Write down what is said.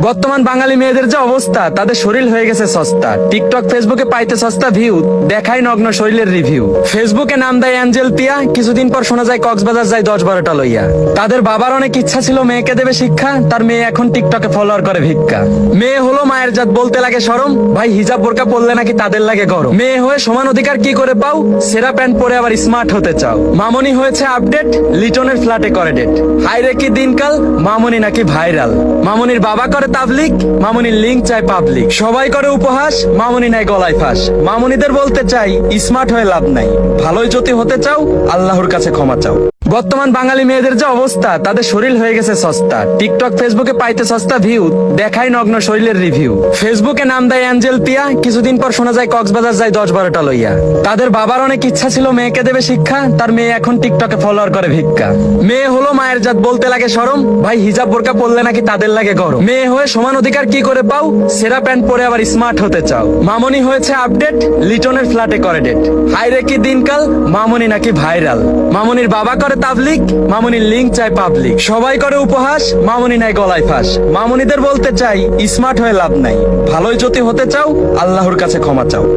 বর্তমান বাঙালি মেয়েদের যে অবস্থা, তাদের শরীর হয়ে গেছে সস্তা। টিকটক ফেসবুকে পাইতে সস্তা ভিউ, দেখায় নগ্ন শরীরের রিভিউ। ফেসবুকে নাম দেয় অ্যাঞ্জেল পিয়া, কিছুদিন পর শোনা যায় কক্সবাজার যায় 10-12টা লইয়া। তাদের বাবার অনেক ইচ্ছা ছিল মেয়েকে দেবে শিক্ষা, তার মেয়ে এখন টিকটকে ফলোয়ার করে ভিক্ষা। মেয়ে হলো মায়ের জাত, বলতে লাগে শরম, ভাই হিজাব বোরকা পরলে নাকি তাদের লাগে গরম। মেয়ে হয়ে সমান অধিকার কি করে পাও, সেরা প্যান্ট পরে আবার স্মার্ট হতে চাও। মামনি হয়েছে আপডেট, লিটনের ফ্ল্যাটে করে ডেট। হাইরে কি দিনকাল, মামনি নাকি ভাইরাল। মামনির বাবা করে তাবলিক, মামনির লিঙ্ক চায় পাবলিক। সবাই করে উপহাস, মামনি নাই গলায় ফাঁস। মামনিদের বলতে চাই স্মার্ট হয়ে লাভ নাই, ভালোই যদি হতে চাও আল্লাহর কাছে ক্ষমা চাও। বর্তমান বাঙালি মেয়েদের যে অবস্থা, তাদের শরীর হয়ে গেছে সস্তা। টিকটক ফেসবুকে পাইতে সস্তা ভিউ, দেখায় নগ্ন শরীরের রিভিউ। ফেসবুকে নাম দেয় অ্যাঞ্জেল পিয়া, কিছুদিন পর শোনা যায় কক্সবাজার যায় 10-12টা লইয়া। তাদের বাবার অনেক ইচ্ছা ছিল মেয়েকে দেবে শিক্ষা, তার মেয়ে এখন টিকটকে ফলোয়ার করে ভিক্ষা। মেয়ে হলো মায়ের জাত, বলতে লাগে শরম, ভাই হিজাব বোরকা পরলে নাকি তাদের লাগে গরম। মেয়ে হয়ে সমান অধিকার কি করে পাও, সেরা প্যান্ট পরে আবার স্মার্ট হতে চাও। মামনি হয়েছে আপডেট, লিটনের ফ্ল্যাটে করে ডেট। হাইরে কি দিনকাল, মামনি নাকি ভাইরাল। মামনির বাবা করে তাবলিক, মামনির লিঙ্ক চায় পাবলিক। সবাই করে উপহাস, মামনি নাই গলায় ফাঁস। মামনিদের বলতে চাই স্মার্ট হয়ে লাভ নাই, ভালোই যদি হতে চাও আল্লাহর কাছে ক্ষমা চাও।